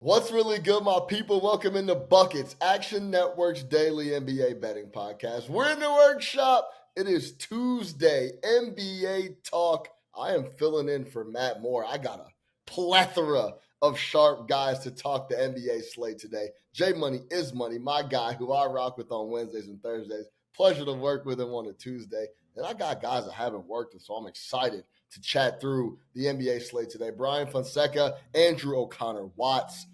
What's really good, my people? Welcome into Buckets, Action Network's daily NBA betting podcast. We're in the workshop. It is Tuesday, NBA talk. I am filling in for Matt Moore. I got a plethora of sharp guys to talk the NBA slate today. J Money is Money, my guy who I rock with on Wednesdays and Thursdays. Pleasure to work with him on a Tuesday. And I got guys I haven't worked with, so I'm excited to chat through the NBA slate today. Brian Fonseca, Andrew O'Connor Watts.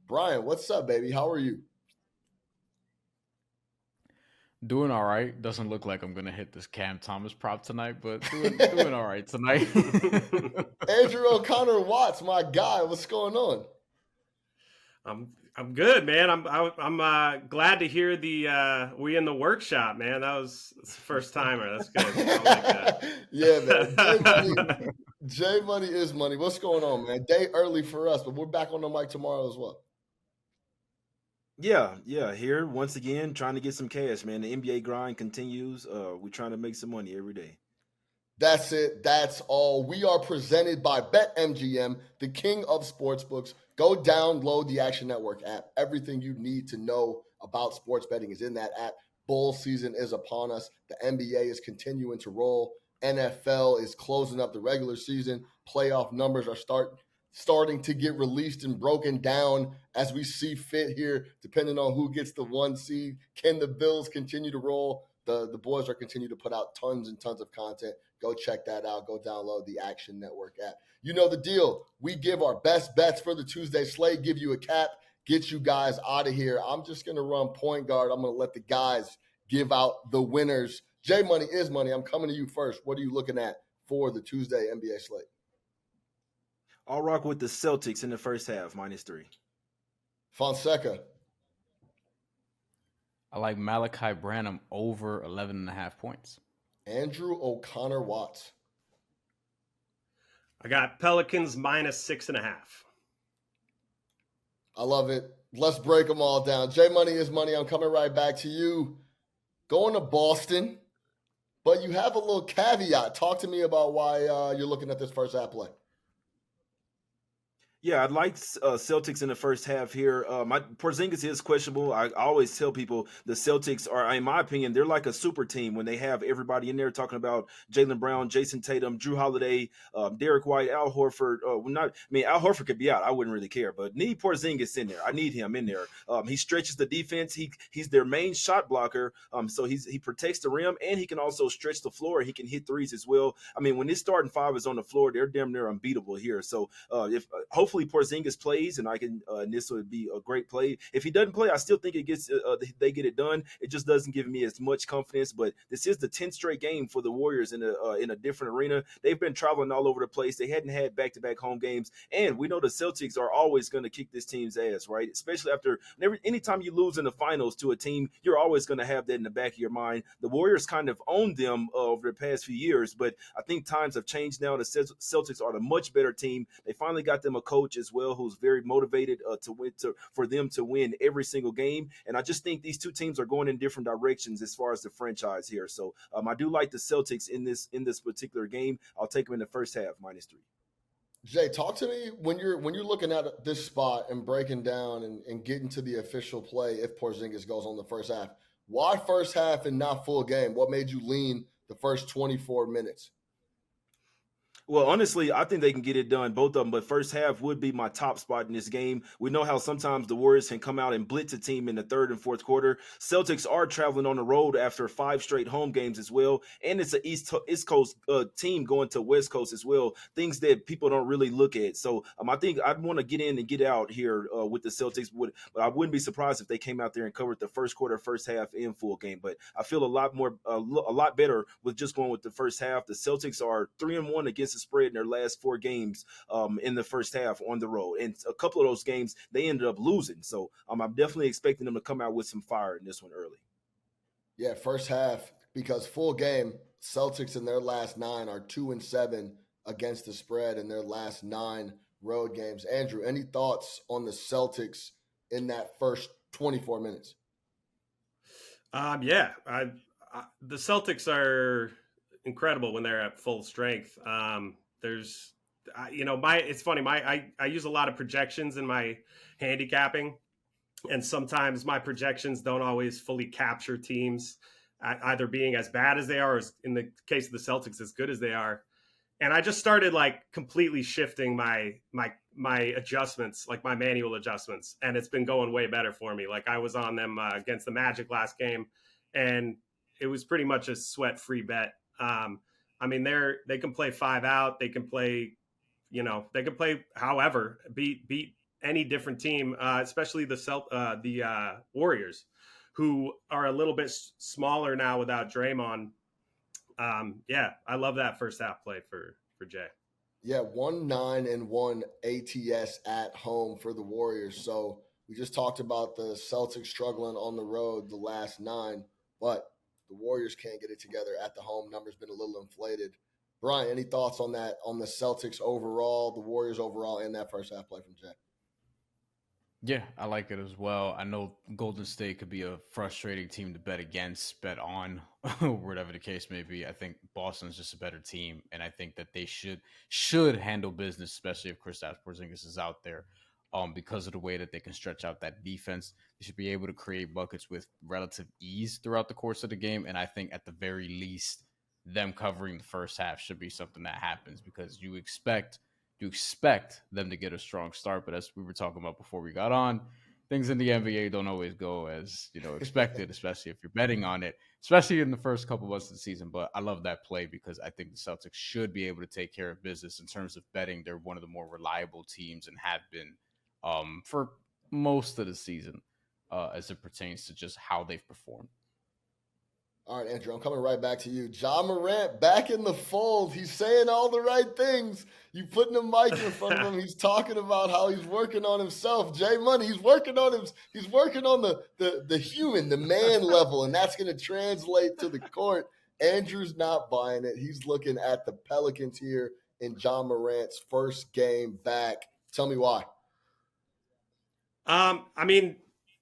Brian, what's up, baby? How are you? Doing all right. Doesn't look like I'm gonna hit this Cam Thomas prop tonight, but doing all right tonight. Andrew O'Connor Watts, my guy. What's going on? I'm good, man. I'm glad to hear the we in the workshop, man. That's the first timer. That's good. I like that. Yeah, man. J Money is Money. What's going on, man? Day early for us, but we're back on the mic tomorrow as well. Yeah, here once again trying to get some cash, man. The NBA grind continues. We're trying to make some money every day. That's it. That's all. We are presented by BetMGM, the king of sportsbooks. Go download the Action Network app. Everything you need to know about sports betting is in that app. Bowl season is upon us. The NBA is continuing to roll. NFL is closing up the regular season. Playoff numbers are starting to get released and broken down as we see fit here, depending on who gets the 1 seed. Can the Bills continue to roll? The boys are continuing to put out tons and tons of content. Go check that out. Go download the Action Network app. You know the deal. We give our best bets for the Tuesday slate, give you a cap, get you guys out of here. I'm just going to run point guard. I'm going to let the guys give out the winners. J Money is Money. I'm coming to you first. What are you looking at for the Tuesday NBA slate? I'll rock with the Celtics in the first half, -3. Fonseca. I like Malachi Branham over 11.5 points. Andrew O'Connor Watts. I got Pelicans -6.5. I love it. Let's break them all down. J Money is Money. I'm coming right back to you. Going to Boston, but you have a little caveat. Talk to me about why you're looking at this first half play. Yeah, I'd like Celtics in the first half here. My Porzingis is questionable. I always tell people the Celtics are, in my opinion, they're like a super team when they have everybody in there talking about Jaylen Brown, Jason Tatum, Drew Holiday, Derek White, Al Horford. Al Horford could be out. I wouldn't really care, but need Porzingis in there. I need him in there. He stretches the defense. He's their main shot blocker. So he protects the rim and he can also stretch the floor. He can hit threes as well. I mean, when this starting five is on the floor, they're damn near unbeatable here. So hopefully Porzingis plays, and this would be a great play. If he doesn't play, I still think they get it done. It just doesn't give me as much confidence. But this is the 10th straight game for the Warriors in a different arena. They've been traveling all over the place. They hadn't had back-to-back home games, and we know the Celtics are always going to kick this team's ass, right? Especially anytime you lose in the finals to a team, you're always going to have that in the back of your mind. The Warriors kind of owned them over the past few years, but I think times have changed now. The Celtics are a much better team. They finally got them a coach as well who's very motivated for them to win every single game. And I just think these two teams are going in different directions as far as the franchise here. So I do like the Celtics in this particular game. I'll take them in the first half, -3. Jay, talk to me when you're looking at this spot and breaking down and getting to the official play if Porzingis goes on the first half. Why first half and not full game? What made you lean the first 24 minutes? Well, honestly, I think they can get it done, both of them. But first half would be my top spot in this game. We know how sometimes the Warriors can come out and blitz a team in the third and fourth quarter. Celtics are traveling on the road after 5 straight home games as well. And it's an East Coast team going to West Coast as well, things that people don't really look at. So I think I'd want to get in and get out here with the Celtics. But I wouldn't be surprised if they came out there and covered the first quarter, first half, and full game. But I feel a lot better with just going with the first half. The Celtics are 3-1 against the spread in their last 4 games in the first half on the road. And a couple of those games, they ended up losing. So I'm definitely expecting them to come out with some fire in this one early. Yeah, first half, because full game, Celtics in their last 9 are 2-7 against the spread in their last 9 road games. Andrew, any thoughts on the Celtics in that first 24 minutes? The Celtics are incredible when they're at full strength. There's it's funny. I use a lot of projections in my handicapping, and sometimes my projections don't always fully capture teams either being as bad as they are, or in the case of the Celtics, as good as they are. And I just started like completely shifting my adjustments, like my manual adjustments, and it's been going way better for me. Like I was on them against the Magic last game, and it was pretty much a sweat-free bet. I mean, they can play 5 out, they can play, they can play however, beat any different team, especially the Warriors, who are a little bit smaller now without Draymond. Yeah, I love that first half play for Jay. Yeah, 1-9-1 ATS at home for the Warriors. So we just talked about the Celtics struggling on the road the last 9, but the Warriors can't get it together at the home. Number's been a little inflated. Brian, any thoughts on that, on the Celtics overall, the Warriors overall, and that first half play from Jay? Yeah, I like it as well. I know Golden State could be a frustrating team to bet against, bet on, whatever the case may be. I think Boston's just a better team, and I think that they should handle business, especially if Kristaps Porzingis is out there, because of the way that they can stretch out that defense. They should be able to create buckets with relative ease throughout the course of the game, and I think at the very least, them covering the first half should be something that happens because you expect them to get a strong start. But as we were talking about before we got on, things in the NBA don't always go as expected, especially if you're betting on it, especially in the first couple months of the season. But I love that play because I think the Celtics should be able to take care of business in terms of betting. They're one of the more reliable teams and have been for most of the season as it pertains to just how they've performed. All right, Andrew, I'm coming right back to you. Ja Morant back in the fold. He's saying all the right things. You putting a mic in front of him. He's talking about how he's working on himself. J Money, he's working on him. He's working on the human, the man level, and that's going to translate to the court. Andrew's not buying it. He's looking at the Pelicans here in Ja Morant's first game back. Tell me why. I mean,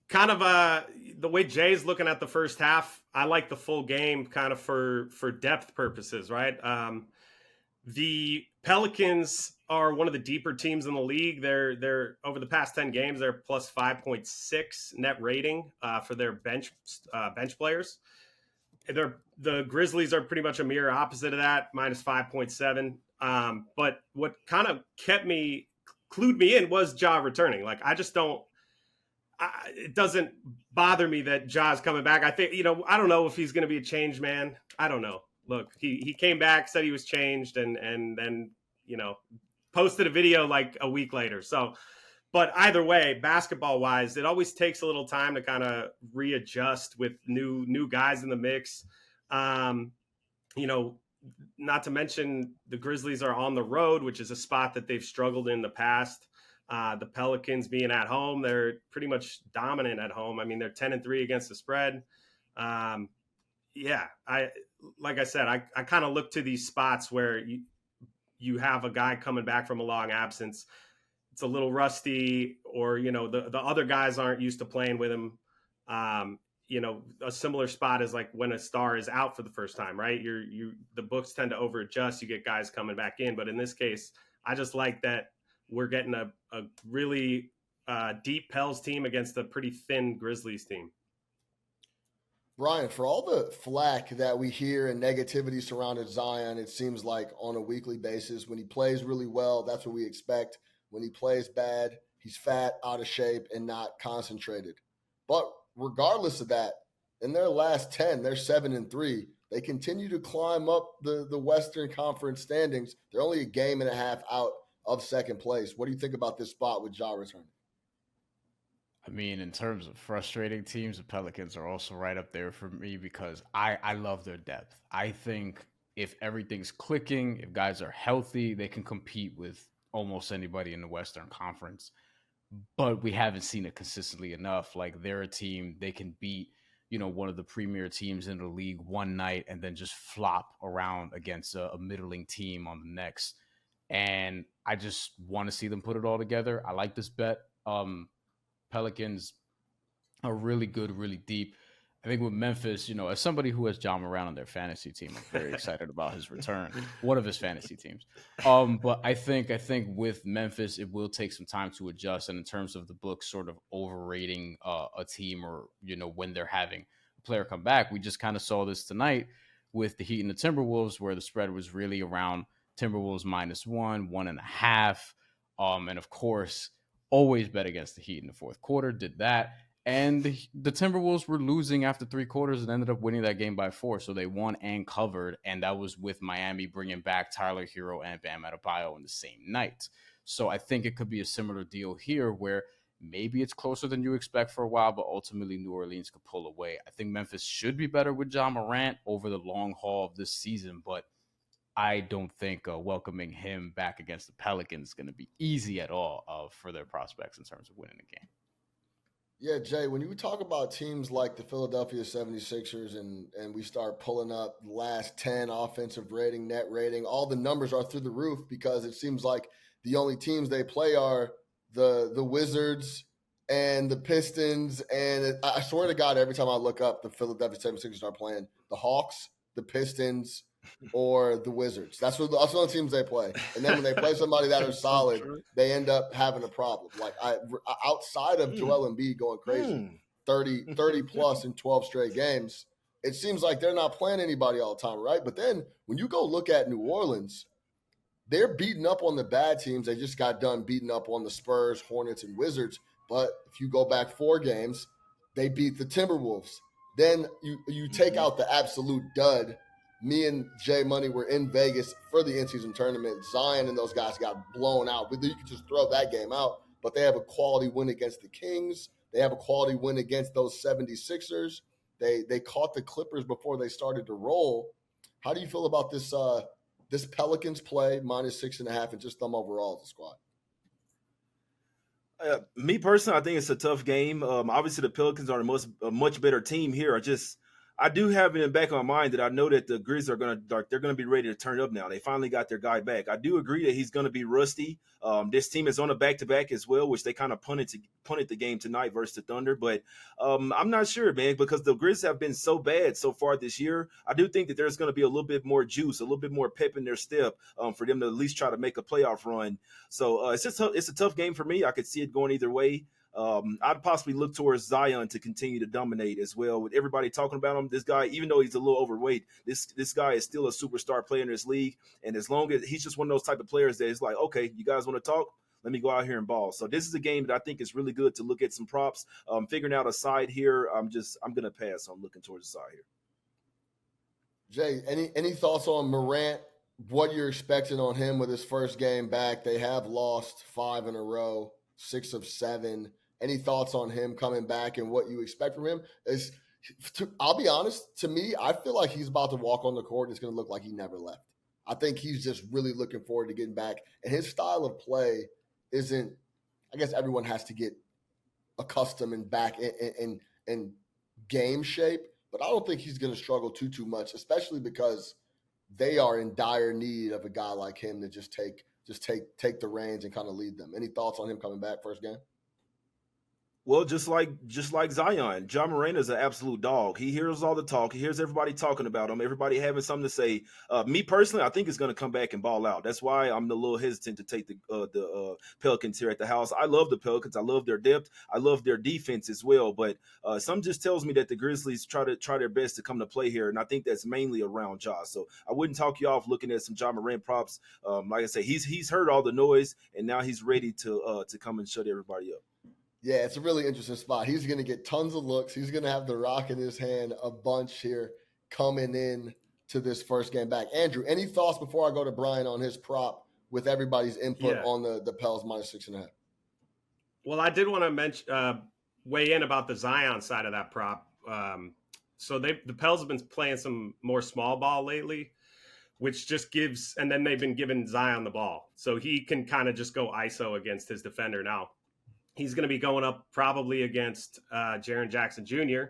kind of the way Jay's looking at the first half, I like the full game kind of for depth purposes, right? The Pelicans are one of the deeper teams in the league. They're over the past 10 games, they're plus 5.6 net rating for their bench players. The Grizzlies are pretty much a mirror opposite of that, minus 5.7. But what kind of clued me in was Ja returning. Like I just don't. It doesn't bother me that Ja's coming back. I think, I don't know if he's going to be a changed man. I don't know. Look, he came back, said he was changed, and then, posted a video like a week later. So, but either way, basketball wise, it always takes a little time to kind of readjust with new guys in the mix. Not to mention the Grizzlies are on the road, which is a spot that they've struggled in the past. The Pelicans being at home, they're pretty much dominant at home. I mean, they're 10-3 against the spread. Like I said, I kind of look to these spots where you have a guy coming back from a long absence. It's a little rusty, or the other guys aren't used to playing with him. A similar spot is like when a star is out for the first time, right? The books tend to over adjust. You get guys coming back in, but in this case, I just like that we're getting a really deep Pels team against a pretty thin Grizzlies team. Brian, for all the flack that we hear and negativity surrounding Zion, it seems like on a weekly basis, when he plays really well, that's what we expect. When he plays bad, he's fat, out of shape, and not concentrated. But regardless of that, in their last 10, they're 7-3. They continue to climb up the Western Conference standings. They're only a game and a half out of second place. What do you think about this spot with Ja returning? I mean, in terms of frustrating teams, the Pelicans are also right up there for me because I love their depth. I think if everything's clicking, if guys are healthy, they can compete with almost anybody in the Western Conference. But we haven't seen it consistently enough. Like they're a team, they can beat, one of the premier teams in the league one night and then just flop around against a middling team on the next. And I just want to see them put it all together. I like this bet. Pelicans are really good, really deep. I think with Memphis, as somebody who has John Morant on their fantasy team, I'm very excited about his return. One of his fantasy teams. But I think with Memphis, it will take some time to adjust. And in terms of the book sort of overrating a team, or when they're having a player come back, we just kind of saw this tonight with the Heat and the Timberwolves, where the spread was really around Timberwolves -1, 1.5. And of course, always bet against the Heat in the fourth quarter. Did that. And the Timberwolves were losing after 3 quarters and ended up winning that game by 4. So they won and covered. And that was with Miami bringing back Tyler Hero and Bam Adebayo in the same night. So I think it could be a similar deal here where maybe it's closer than you expect for a while, but ultimately New Orleans could pull away. I think Memphis should be better with John Morant over the long haul of this season, but I don't think welcoming him back against the Pelicans is going to be easy at all for their prospects in terms of winning the game. Yeah, Jay, when you talk about teams like the Philadelphia 76ers and we start pulling up the last 10 offensive rating, net rating, all the numbers are through the roof because it seems like the only teams they play are the Wizards and the Pistons. And I swear to God, every time I look up, the Philadelphia 76ers are playing the Hawks, the Pistons, or the Wizards. That's one of the teams they play. And then when they play somebody that are solid, they end up having a problem. Like outside of Joel Embiid going crazy, 30 plus in 12 straight games, it seems like they're not playing anybody all the time, right? But then when you go look at New Orleans, they're beating up on the bad teams. They just got done beating up on the Spurs, Hornets, and Wizards. But if you go back 4 games, they beat the Timberwolves. Then you take out the absolute dud. Me and Jay Money were in Vegas for the in-season tournament. Zion and those guys got blown out. You could just throw that game out. But they have a quality win against the Kings. They have a quality win against those 76ers. They caught the Clippers before they started to roll. How do you feel about this this Pelicans play -6.5 and just them overall as a squad? Me personally, I think it's a tough game. Obviously, the Pelicans are a much better team here. I do have it in the back of my mind that I know that the Grizzlies are they're gonna be ready to turn up now. They finally got their guy back. I do agree that he's gonna be rusty. This team is on a back-to-back as well, which they kind of punted the game tonight versus the Thunder. But I'm not sure, man, because the Grizzlies have been so bad so far this year. I do think that there's going to be a little bit more juice, a little bit more pep in their step for them to at least try to make a playoff run. So it's a tough game for me. I could see it going either way. I'd possibly look towards Zion to continue to dominate as well. With everybody talking about him, this guy, even though he's a little overweight, this guy is still a superstar player in this league. And as long as he's just one of those type of players that is like, okay, you guys want to talk? Let me go out here and ball. So this is a game that I think is really good to look at some props. Figuring out a side here, I'm going to pass on looking towards the side here. Jay, any thoughts on Morant? What you're expecting on him with his first game back? They have lost 5 in a row, 6 of 7. Any thoughts on him coming back and what you expect from him? I'll be honest, to me, I feel like he's about to walk on the court and it's going to look like he never left. I think he's just really looking forward to getting back. And his style of play isn't – I guess everyone has to get accustomed and back in game shape. But I don't think he's going to struggle too much, especially because they are in dire need of a guy like him to just take the reins and kind of lead them. Any thoughts on him coming back first game? Well, just like Zion, John Morant is an absolute dog. He hears all the talk. He hears everybody talking about him, everybody having something to say. Me personally, I think he's going to come back and ball out. That's why I'm a little hesitant to take the Pelicans here at the house. I love the Pelicans. I love their depth. I love their defense as well. But something just tells me that the Grizzlies try their best to come to play here, and I think that's mainly around Ja. So I wouldn't talk you off looking at some John Morant props. Like I said, he's heard all the noise, and now he's ready to come and shut everybody up. Yeah, it's a really interesting spot. He's going to get tons of looks. He's going to have the rock in his hand a bunch here coming in to this first game back. Andrew, any thoughts before I go to Brian on his prop with everybody's input on the Pels -6.5? Well, I did want to mention weigh in about the Zion side of that prop. So the Pels have been playing some more small ball lately, which just gives – and then they've been giving Zion the ball. So he can kind of just go ISO against his defender now. He's going to be going up probably against Jaren Jackson Jr.,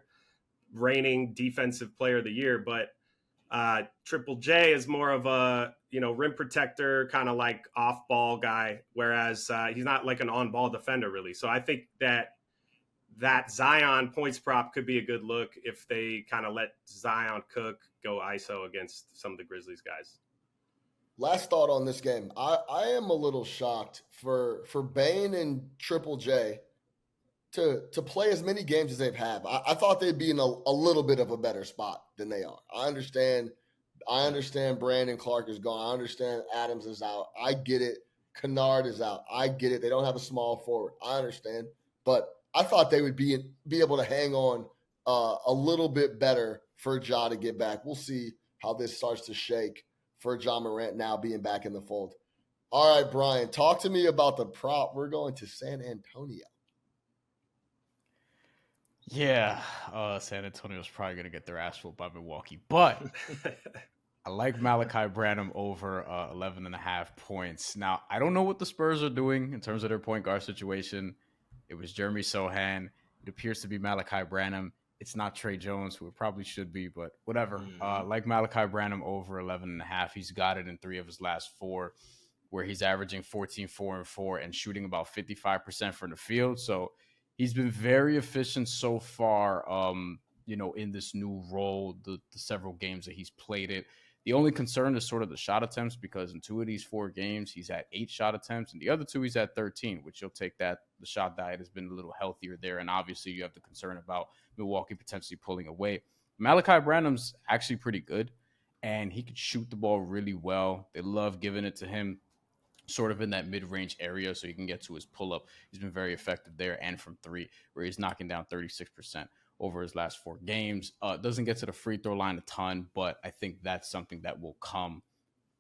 reigning defensive player of the year. But Triple J is more of a, rim protector, kind of like off-ball guy, whereas he's not like an on-ball defender, really. So I think that that Zion points prop could be a good look if they kind of let Zion cook, go ISO against some of the Grizzlies guys. Last thought on this game. I am a little shocked for Bane and Triple J to play as many games as they've had. I thought they'd be in a little bit of a better spot than they are. I understand Brandon Clark is gone. I understand Adams is out. I get it. Kennard is out. I get it. They don't have a small forward. I understand. But I thought they would be able to hang on a little bit better for Ja to get back. We'll see how this starts to shake for Ja Morant now being back in the fold. All right, Brian, talk to me about the prop. We're going to San Antonio. Yeah, San Antonio's probably going to get their ass whooped by Milwaukee, but I like Malachi Branham over 11.5 points. Now, I don't know what the Spurs are doing in terms of their point guard situation. It was Jeremy Sohan. It appears to be Malachi Branham. It's not Trey Jones, who it probably should be, but whatever. Like Malachi Branham over 11.5. He's got it in 3 of his last 4, where he's averaging 14, 4, and 4 and shooting about 55% from the field. So he's been very efficient so far, in this new role, the several games that he's played it. The only concern is sort of the shot attempts, because in 2 of these 4 games, he's had 8 shot attempts, and the other 2, he's had 13, which you'll take that. The shot diet has been a little healthier there, and obviously you have the concern about Milwaukee potentially pulling away. Malachi Branham's actually pretty good, and he could shoot the ball really well. They love giving it to him sort of in that mid-range area so he can get to his pull-up. He's been very effective there and from 3, where he's knocking down 36% over his last 4 games. Doesn't get to the free throw line a ton, but I think that's something that will come.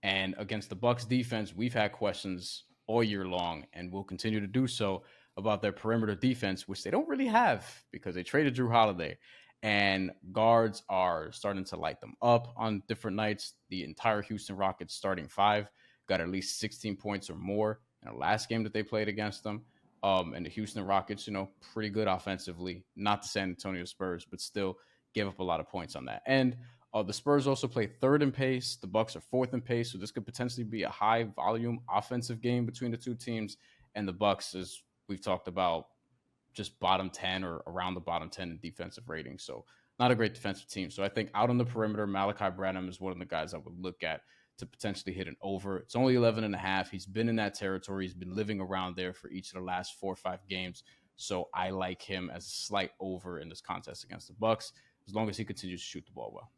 And against the Bucks defense, we've had questions all year long, and will continue to do so, about their perimeter defense, which they don't really have because they traded Drew Holiday. And guards are starting to light them up on different nights. The entire Houston Rockets starting 5 got at least 16 points or more in the last game that they played against them. And the Houston Rockets, pretty good offensively. Not the San Antonio Spurs, but still gave up a lot of points on that. And the Spurs also play 3rd in pace. The Bucks are 4th in pace, so this could potentially be a high-volume offensive game between the 2 teams. And the Bucks, as we've talked about, just bottom 10 or around the bottom 10 in defensive rating. So not a great defensive team. So I think out on the perimeter, Malachi Branham is one of the guys I would look at to potentially hit an over. It's only 11.5. He's been in that territory. He's been living around there for each of the last 4 or 5 games. So I like him as a slight over in this contest against the Bucks, as long as he continues to shoot the ball well.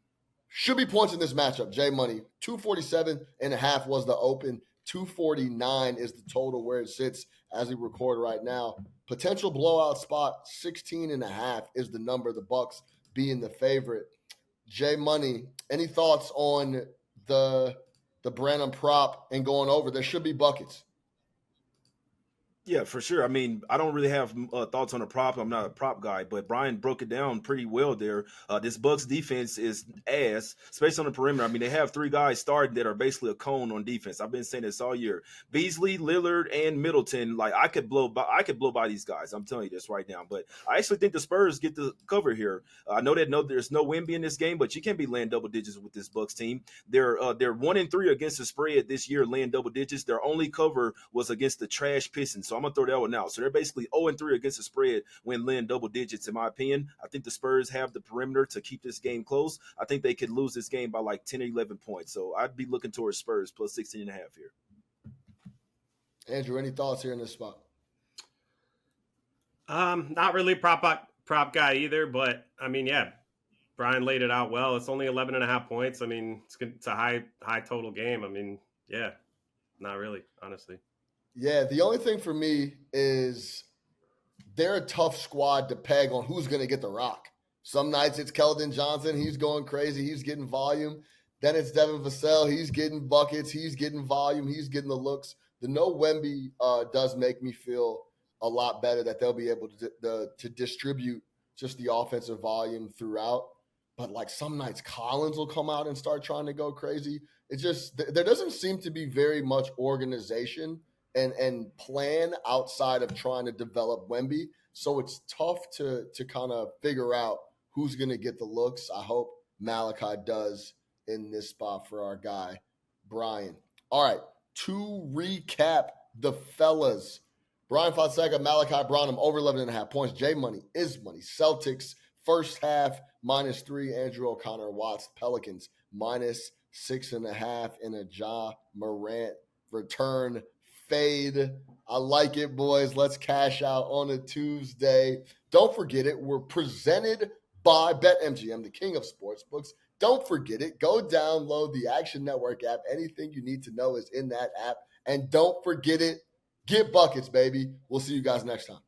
Should be points in this matchup. J Money, 247.5 was the open. 249 is the total where it sits as we record right now. Potential blowout spot, 16.5 is the number. The Bucks being the favorite. J Money, any thoughts on the Branham prop and going over? There should be buckets. Yeah, for sure. I mean, I don't really have thoughts on a prop. I'm not a prop guy, but Brian broke it down pretty well there. This Bucks defense is ass, especially on the perimeter. I mean, they have 3 guys starting that are basically a cone on defense. I've been saying this all year. Beasley, Lillard, and Middleton. Like, I could blow by these guys. I'm telling you this right now. But I actually think the Spurs get the cover here. I know that there's no Wemby in this game, but you can't be laying double digits with this Bucks team. They're 1-3 against the spread this year, laying double digits. Their only cover was against the trash Pistons. So I'm going to throw that one out. So they're basically 0-3 against the spread when laying double digits, in my opinion. I think the Spurs have the perimeter to keep this game close. I think they could lose this game by like 10 or 11 points. So I'd be looking towards Spurs plus 16.5 here. Andrew, any thoughts here in this spot? Not really prop guy either, but I mean, yeah, Brian laid it out well. It's only 11.5 points. I mean, it's a high total game. I mean, yeah, not really, honestly. Yeah, the only thing for me is they're a tough squad to peg on who's going to get the rock. Some nights it's Keldon Johnson. He's going crazy. He's getting volume. Then it's Devin Vassell. He's getting buckets. He's getting volume. He's getting the looks. The no Wemby does make me feel a lot better that they'll be able to distribute just the offensive volume throughout. But like some nights Collins will come out and start trying to go crazy. It's just there doesn't seem to be very much organization and plan outside of trying to develop Wemby. So it's tough to kind of figure out who's going to get the looks. I hope Malachi does in this spot for our guy, Brian. All right, to recap the fellas, Brian Fonseca, Malachi Branham, over 11.5 points. J Money is money. Celtics, first half, -3. Andrew O'Connor, Watts. Pelicans, -6.5 in a Ja Morant return fade. I like it, boys. Let's cash out on a Tuesday. Don't forget it. We're presented by BetMGM, the king of sportsbooks. Don't forget it. Go download the Action Network app. Anything you need to know is in that app. And don't forget it. Get buckets, baby. We'll see you guys next time.